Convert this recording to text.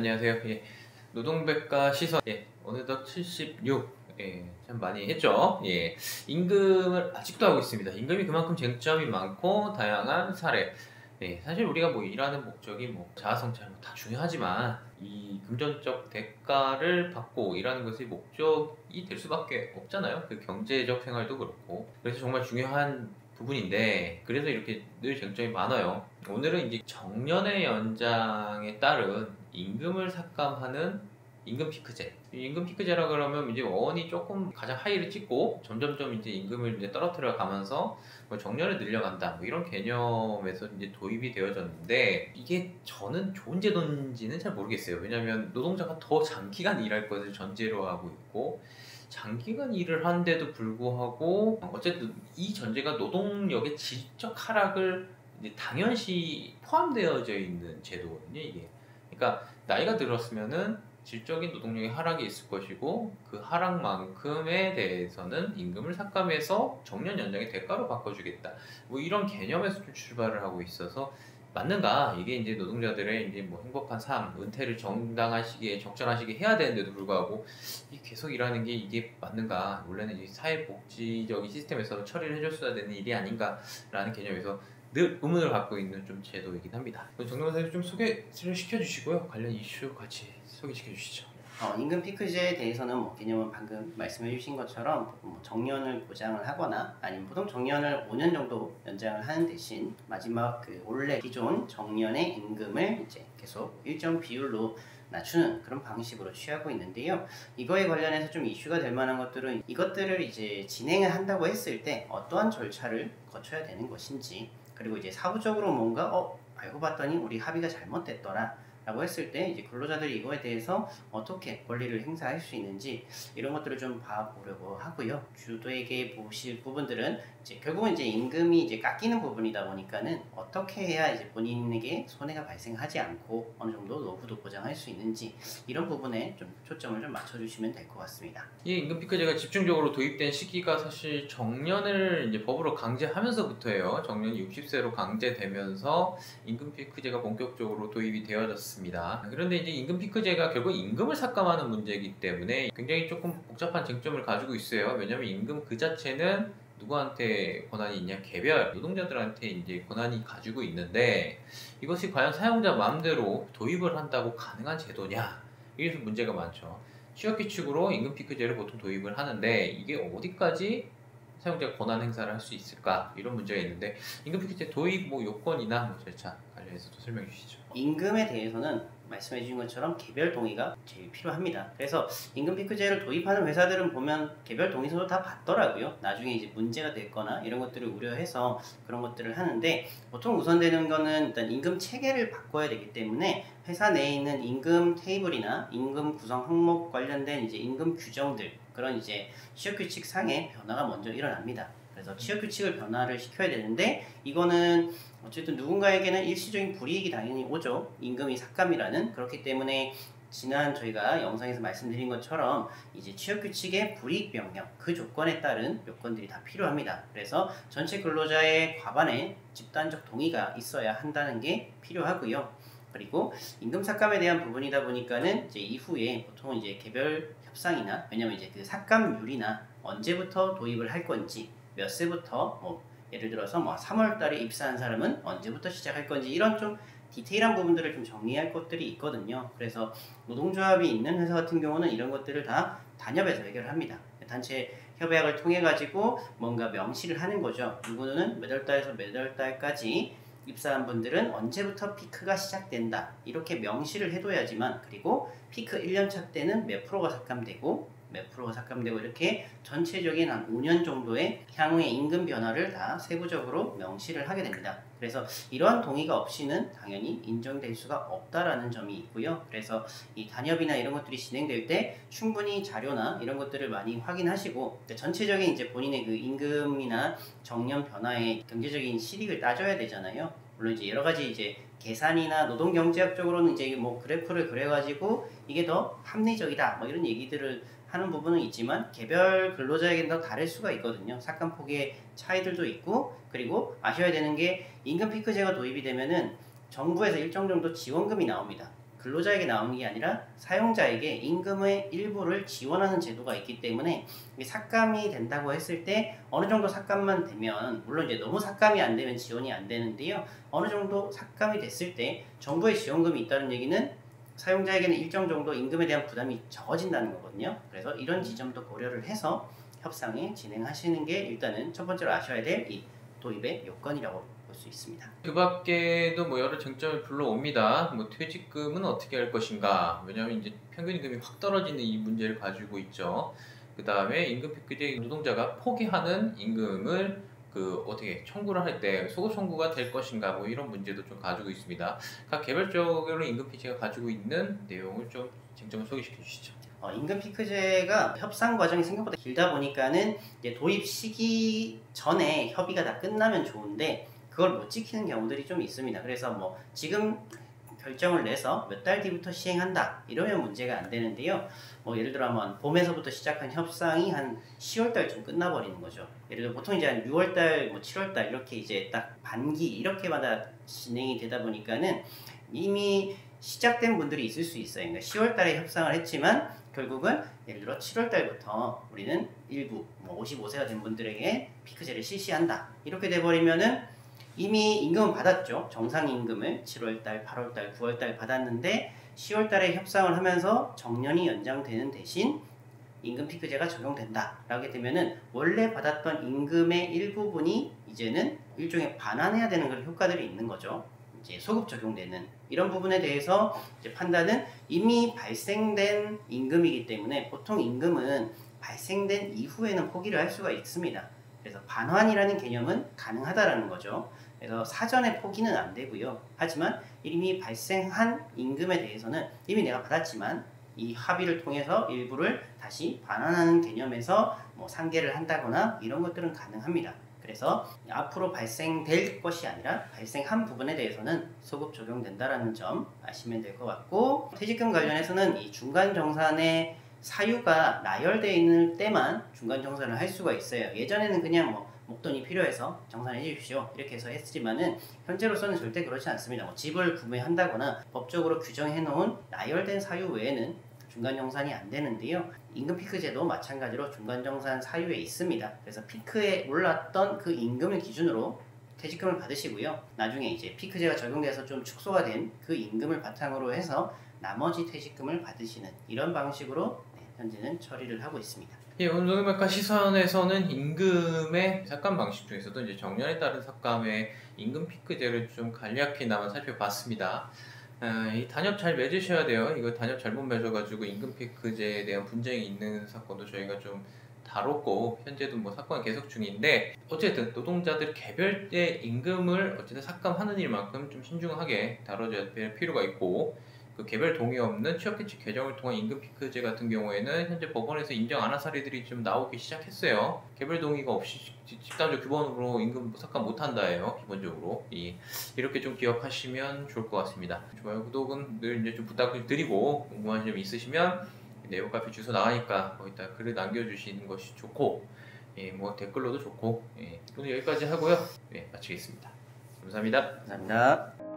안녕하세요. 예, 노동백과 시선, 어느덧 76, 참 많이 했죠. 임금을 아직도 하고 있습니다. 임금이 그만큼 쟁점이 많고 다양한 사례. 사실 우리가 뭐 일하는 목적이 뭐 자아성찰 다 중요하지만 이 금전적 대가를 받고 일하는 것이 목적이 될 수밖에 없잖아요. 그 경제적 생활도 그렇고. 그래서 정말 중요한 부분인데 그래서 이렇게 늘 쟁점이 많아요. 오늘은 이제 정년의 연장에 따른 임금을 삭감하는 임금 피크제. 이 임금 피크제라 그러면 이제 원이 조금 가장 하이를 찍고 점점점 이제 임금을 이제 떨어뜨려 가면서 뭐 정년을 늘려간다 뭐 이런 개념에서 이제 도입이 되어졌는데 이게 저는 좋은 제도인지는 잘 모르겠어요. 왜냐하면 노동자가 더 장기간 일할 것을 전제로 하고 있고 장기간 일을 하는데도 불구하고 어쨌든 이 전제가 노동력의 질적 하락을 이제 당연시 포함되어져 있는 제도거든요, 이게. 그러니까 나이가 들었으면은 질적인 노동력의 하락이 있을 것이고 그 하락만큼에 대해서는 임금을 삭감해서 정년 연장의 대가로 바꿔주겠다. 뭐 이런 개념에서 좀 출발을 하고 있어서 맞는가? 이게 이제 노동자들의 이제 뭐 행복한 삶, 은퇴를 정당한 시기에 적절한 시기에 해야 되는데도 불구하고 이 계속 일하는 게 이게 맞는가? 원래는 이 사회복지적인 시스템에서 처리를 해줬어야 되는 일이 아닌가라는 개념에서 늘 의문을 갖고 있는 좀 제도이긴 합니다. 정동원 선생님 좀 소개를 시켜주시고요. 관련 이슈 같이 소개시켜 주시죠. 임금 피크제에 대해서는 뭐 개념은 방금 말씀해 주신 것처럼 뭐 정년을 보장을 하거나 아니면 보통 정년을 5년 정도 연장을 하는 대신 마지막 그 원래 기존 정년의 임금을 이제 계속 일정 비율로 낮추는 그런 방식으로 취하고 있는데요. 이거에 관련해서 좀 이슈가 될 만한 것들은 이것들을 이제 진행을 한다고 했을 때 어떠한 절차를 거쳐야 되는 것인지, 그리고 이제 사후적으로 뭔가 알고 봤더니 우리 합의가 잘못됐더라 라고 했을 때 이제 근로자들이 이거에 대해서 어떻게 권리를 행사할 수 있는지 이런 것들을 좀 봐보려고 하고요. 주도에게 보실 부분들은 이제 결국은 이제 임금이 이제 깎이는 부분이다 보니까는 어떻게 해야 이제 본인에게 손해가 발생하지 않고 어느 정도 노후도 보장할 수 있는지 이런 부분에 좀 초점을 좀 맞춰주시면 될 것 같습니다. 이 임금 피크제가 집중적으로 도입된 시기가 사실 정년을 이제 법으로 강제하면서부터예요. 정년이 60세로 강제되면서 임금 피크제가 본격적으로 도입이 되어졌습니다. 그런데 이제 임금 피크제가 결국 임금을 삭감하는 문제이기 때문에 굉장히 조금 복잡한 쟁점을 가지고 있어요. 왜냐하면 임금 그 자체는 누구한테 권한이 있냐? 개별 노동자들한테 이제 권한이 가지고 있는데 이것이 과연 사용자 마음대로 도입을 한다고 가능한 제도냐? 여기서 문제가 많죠. 취업규칙으로 임금 피크제를 보통 도입을 하는데 이게 어디까지 사용자가 권한 행사를 할 수 있을까? 이런 문제가 있는데 임금 피크제 도입 뭐 요건이나 뭐 절차 관련해서도 설명해 주시죠. 임금에 대해서는 말씀해 주신 것처럼 개별 동의가 제일 필요합니다. 그래서 임금 피크제를 도입하는 회사들은 보면 개별 동의서도 다 받더라고요. 나중에 이제 문제가 됐거나 이런 것들을 우려해서 그런 것들을 하는데 보통 우선되는 거는 일단 임금 체계를 바꿔야 되기 때문에 회사 내에 있는 임금 테이블이나 임금 구성 항목 관련된 이제 임금 규정들 그런 이제 취업규칙 상의 변화가 먼저 일어납니다. 그래서 취업규칙을 변화를 시켜야 되는데 이거는 어쨌든 누군가에게는 일시적인 불이익이 당연히 오죠. 임금이 삭감이라는. 그렇기 때문에 지난 저희가 영상에서 말씀드린 것처럼 이제 취업규칙의 불이익 변경 그 조건에 따른 요건들이 다 필요합니다. 그래서 전체 근로자의 과반의 집단적 동의가 있어야 한다는 게 필요하고요. 그리고 임금 삭감에 대한 부분이다 보니까는 이제 이후에 보통 이제 개별 협상이나 왜냐면 이제 그 삭감률이나 언제부터 도입을 할 건지 몇 세부터 뭐 예를 들어서 뭐 3월 달에 입사한 사람은 언제부터 시작할 건지 이런 좀 디테일한 부분들을 좀 정리할 것들이 있거든요. 그래서 노동조합이 있는 회사 같은 경우는 이런 것들을 다 단협에서 해결합니다. 단체 협약을 통해 가지고 뭔가 명시를 하는 거죠. 누구는 몇 월 달에서 몇 월 달까지 입사한 분들은 언제부터 피크가 시작된다 이렇게 명시를 해둬야지만, 그리고 피크 1년차 때는 몇 프로가 삭감되고 몇 프로가 삭감되고 이렇게 전체적인 한 5년 정도의 향후의 임금 변화를 다 세부적으로 명시를 하게 됩니다. 그래서 이러한 동의가 없이는 당연히 인정될 수가 없다라는 점이 있고요. 그래서 이 단협이나 이런 것들이 진행될 때 충분히 자료나 이런 것들을 많이 확인하시고 전체적인 이제 본인의 그 임금이나 정년 변화의 경제적인 실익을 따져야 되잖아요. 물론 이제 여러 가지 이제 계산이나 노동경제학적으로는 이제 뭐 그래프를 그려가지고 이게 더 합리적이다 뭐 이런 얘기들을 하는 부분은 있지만 개별 근로자에게는 더 다를 수가 있거든요. 삭감폭의 차이들도 있고, 그리고 아셔야 되는 게 임금 피크제가 도입이 되면은 정부에서 일정 정도 지원금이 나옵니다. 근로자에게 나오는 게 아니라 사용자에게 임금의 일부를 지원하는 제도가 있기 때문에 이게 삭감이 된다고 했을 때 어느 정도 삭감만 되면, 물론 이제 너무 삭감이 안 되면 지원이 안 되는데요. 어느 정도 삭감이 됐을 때 정부의 지원금이 있다는 얘기는 사용자에게는 일정 정도 임금에 대한 부담이 적어진다는 거거든요. 그래서 이런 지점도 고려를 해서 협상에 진행하시는 게 일단은 첫 번째로 아셔야 될 이 도입의 요건이라고 볼 수 있습니다. 그 밖에도 뭐 여러 쟁점이 불러옵니다. 뭐 퇴직금은 어떻게 할 것인가? 왜냐하면 이제 평균 임금이 확 떨어지는 이 문제를 가지고 있죠. 그 다음에 임금 피크제 노동자가 포기하는 임금을 어떻게 청구를 할 때 소급 청구가 될 것인가, 뭐 이런 문제도 좀 가지고 있습니다. 각 개별적으로 임금 피크제가 가지고 있는 내용을 좀 쟁점을 소개시켜 주시죠. 임금 피크제가 협상 과정이 생각보다 길다 보니까는 이제 도입 시기 전에 협의가 다 끝나면 좋은데 그걸 못 지키는 경우들이 좀 있습니다. 그래서 뭐 지금 결정을 내서 몇 달 뒤부터 시행한다 이러면 문제가 안 되는데요. 뭐 예를 들어 한 봄에서부터 시작한 협상이 한 10월 달쯤 끝나버리는 거죠. 예를 들어 보통 이제 한 6월 달, 뭐 7월 달 이렇게 이제 딱 반기 이렇게마다 진행이 되다 보니까는 이미 시작된 분들이 있을 수 있어요. 그러니까 10월 달에 협상을 했지만 결국은 예를 들어 7월 달부터 우리는 일부 뭐 55세가 된 분들에게 피크제를 실시한다 이렇게 돼버리면은 이미 임금은 받았죠. 정상 임금을 7월 달, 8월 달, 9월 달 받았는데 10월 달에 협상을 하면서 정년이 연장되는 대신 임금 피크제가 적용된다 라게 되면은 원래 받았던 임금의 일부분이 이제는 일종의 반환해야 되는 그런 효과들이 있는 거죠. 이제 소급 적용되는 이런 부분에 대해서 이제 판단은 이미 발생된 임금이기 때문에 보통 임금은 발생된 이후에는 포기를 할 수가 있습니다. 그래서 반환이라는 개념은 가능하다라는 거죠. 그래서 사전에 포기는 안 되고요. 하지만 이미 발생한 임금에 대해서는 이미 내가 받았지만 이 합의를 통해서 일부를 다시 반환하는 개념에서 뭐 상계를 한다거나 이런 것들은 가능합니다. 그래서 앞으로 발생될 것이 아니라 발생한 부분에 대해서는 소급 적용된다라는 점 아시면 될 것 같고, 퇴직금 관련해서는 이 중간정산의 사유가 나열되어 있는 때만 중간정산을 할 수가 있어요. 예전에는 그냥 뭐 목돈이 필요해서 정산해 주십시오 이렇게 해서 했지만은 현재로서는 절대 그렇지 않습니다. 뭐 집을 구매한다거나 법적으로 규정해 놓은 나열된 사유 외에는 중간정산이 안 되는데요. 임금 피크제도 마찬가지로 중간정산 사유에 있습니다. 그래서 피크에 올랐던 그 임금을 기준으로 퇴직금을 받으시고요. 나중에 이제 피크제가 적용돼서 좀 축소가 된 그 임금을 바탕으로 해서 나머지 퇴직금을 받으시는 이런 방식으로 현재는 처리를 하고 있습니다. 예, 노동백과 시선에서는 임금의 삭감 방식 중에서도 이제 정년에 따른 삭감의 임금 피크제를 좀 간략히나마 살펴봤습니다. 이 단협 잘 맺으셔야 돼요. 이거 단협 잘못 맺어가지고 임금 피크제에 대한 분쟁이 있는 사건도 저희가 좀 다뤘고, 현재도 뭐 사건이 계속 중인데, 어쨌든 노동자들 개별의 임금을 어쨌든 삭감하는 일만큼 좀 신중하게 다뤄줘야 될 필요가 있고, 그 개별 동의 없는 취업규칙 개정을 통한 임금 피크제 같은 경우에는 현재 법원에서 인정 안 한 사례들이 좀 나오기 시작했어요. 개별 동의가 없이 집단적 규범으로 임금 삭감 못한다예요. 기본적으로 이렇게 좀 기억하시면 좋을 것 같습니다. 좋아요, 구독은 늘 이제 좀 부탁을 드리고, 궁금한 점 있으시면 네이버 카페 주소 나가니까 거기다 글을 남겨주시는 것이 좋고, 뭐 댓글로도 좋고, 오늘 여기까지 하고요. 마치겠습니다. 감사합니다. 감사합니다.